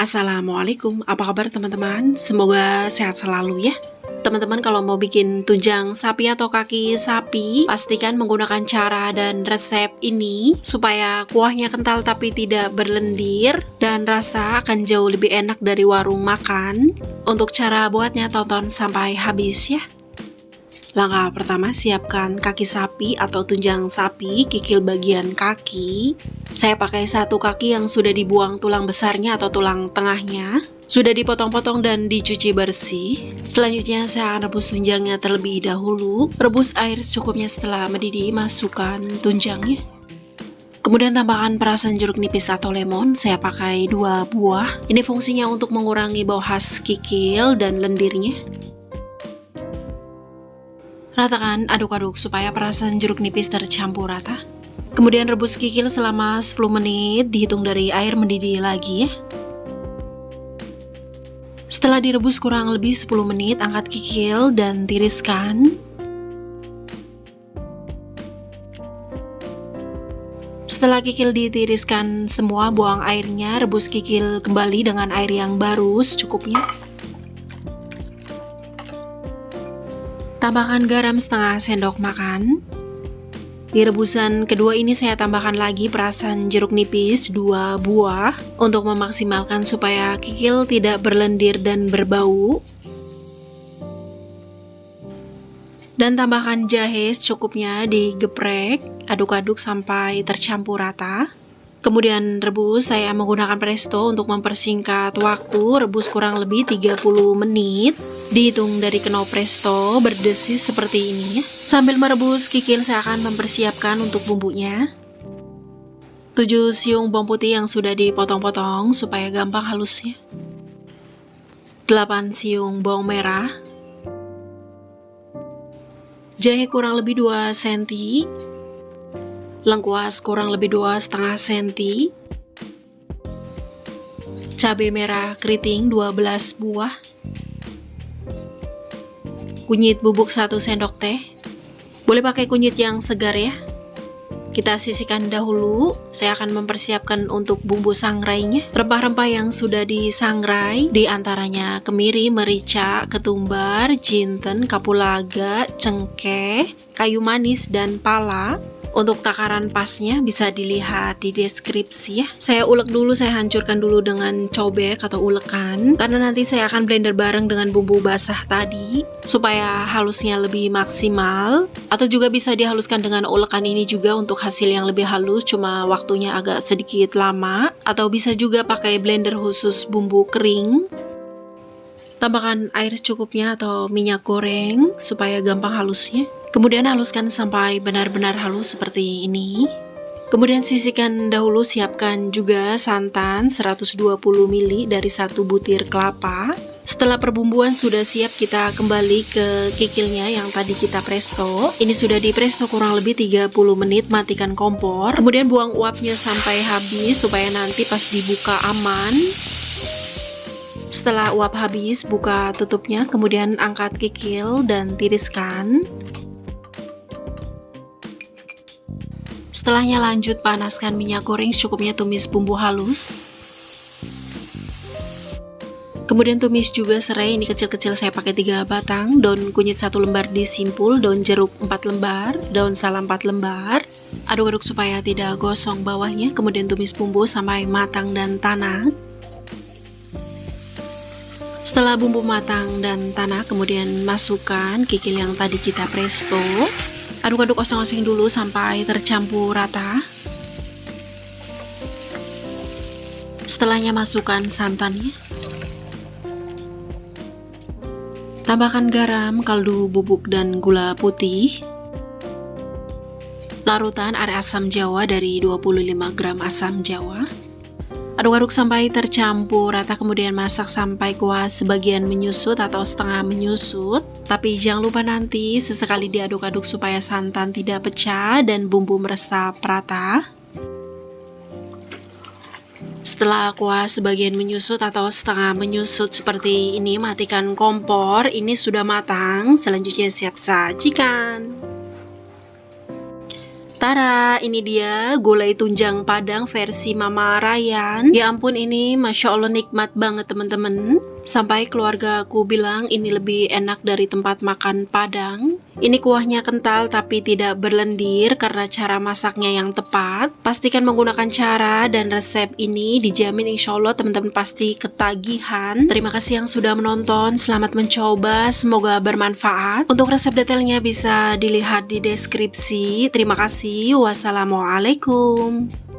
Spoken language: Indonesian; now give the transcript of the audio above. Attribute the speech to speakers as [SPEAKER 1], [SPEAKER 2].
[SPEAKER 1] Assalamualaikum, apa kabar teman-teman? Semoga sehat selalu ya. Teman-teman kalau mau bikin tunjang sapi atau kaki sapi, pastikan menggunakan cara dan resep ini supaya kuahnya kental tapi tidak berlendir dan rasa akan jauh lebih enak dari warung makan. Untuk cara buatnya tonton sampai habis ya. Langkah pertama, siapkan kaki sapi atau tunjang sapi, kikil bagian kaki. Saya pakai satu kaki yang sudah dibuang tulang besarnya atau tulang tengahnya. Sudah dipotong-potong dan dicuci bersih. Selanjutnya saya akan rebus tunjangnya terlebih dahulu. Rebus air secukupnya, setelah mendidih masukkan tunjangnya. Kemudian tambahkan perasan jeruk nipis atau lemon, saya pakai 2 buah. Ini fungsinya untuk mengurangi bau khas kikil dan lendirnya. Ratakan, aduk-aduk supaya perasan jeruk nipis tercampur rata. Kemudian rebus kikil selama 10 menit, dihitung dari air mendidih lagi ya. Setelah direbus kurang lebih 10 menit, angkat kikil dan tiriskan. Setelah kikil ditiriskan semua, buang airnya, rebus kikil kembali dengan air yang baru secukupnya. Tambahkan garam setengah sendok makan. Di rebusan kedua ini saya tambahkan lagi perasan jeruk nipis 2 buah untuk memaksimalkan supaya kikil tidak berlendir dan berbau. Dan tambahkan jahe secukupnya, digeprek, aduk-aduk sampai tercampur rata. Kemudian rebus, saya menggunakan presto untuk mempersingkat waktu, rebus kurang lebih 30 menit. Dihitung dari knop presto, berdesis seperti ini ya. Sambil merebus kikil, saya akan mempersiapkan untuk bumbunya. 7 siung bawang putih yang sudah dipotong-potong supaya gampang halusnya. 8 siung bawang merah. Jahe kurang lebih 2 cm. Lengkuas kurang lebih 2,5 cm. Cabai merah keriting 12 buah. Kunyit bubuk 1 sendok teh. Boleh pakai kunyit yang segar ya. Kita sisihkan dahulu. Saya akan mempersiapkan untuk bumbu sangrainya. Rempah-rempah yang sudah disangrai, diantaranya kemiri, merica, ketumbar, jinten, kapulaga, cengkeh, kayu manis, dan pala. Untuk takaran pasnya bisa dilihat di deskripsi ya. Saya ulek dulu, saya hancurkan dulu dengan cobek atau ulekan, karena nanti saya akan blender bareng dengan bumbu basah tadi supaya halusnya lebih maksimal. Atau juga bisa dihaluskan dengan ulekan ini juga untuk hasil yang lebih halus, cuma waktunya agak sedikit lama. Atau bisa juga pakai blender khusus bumbu kering. Tambahkan air secukupnya atau minyak goreng supaya gampang halusnya. Kemudian haluskan sampai benar-benar halus seperti ini. Kemudian sisihkan dahulu, siapkan juga santan 120 ml dari 1 butir kelapa. Setelah perbumbuan sudah siap, kita kembali ke kikilnya yang tadi kita presto. Ini sudah di presto kurang lebih 30 menit, matikan kompor. Kemudian buang uapnya sampai habis supaya nanti pas dibuka aman. Setelah uap habis, buka tutupnya, kemudian angkat kikil dan tiriskan. Setelahnya lanjut panaskan minyak goreng secukupnya, tumis bumbu halus. Kemudian tumis juga serai, ini kecil-kecil saya pakai 3 batang, daun kunyit 1 lembar disimpul, daun jeruk 4 lembar, daun salam 4 lembar. Aduk-aduk supaya tidak gosong bawahnya, kemudian tumis bumbu sampai matang dan tanak. Setelah bumbu matang dan tanak, kemudian masukkan kikil yang tadi kita presto. Aduk-aduk, oseng-oseng dulu sampai tercampur rata. Setelahnya masukkan santannya. Tambahkan garam, kaldu bubuk, dan gula putih. Larutan are asam jawa dari 25 gram asam jawa. Aduk-aduk sampai tercampur rata, kemudian masak sampai kuah sebagian menyusut atau setengah menyusut. Tapi jangan lupa nanti sesekali diaduk-aduk supaya santan tidak pecah dan bumbu meresap rata. Setelah kuah sebagian menyusut atau setengah menyusut seperti ini, matikan kompor. Ini sudah matang, selanjutnya siap sajikan. Tara, ini dia gulai tunjang Padang versi Mama Ryan. Ya ampun, ini Masya Allah nikmat banget teman-teman. Sampai keluarga aku bilang ini lebih enak dari tempat makan Padang. Ini kuahnya kental tapi tidak berlendir karena cara masaknya yang tepat. Pastikan menggunakan cara dan resep ini, dijamin insya Allah teman-teman pasti ketagihan. Terima kasih yang sudah menonton, selamat mencoba, semoga bermanfaat. Untuk resep detailnya bisa dilihat di deskripsi. Terima kasih, wassalamualaikum.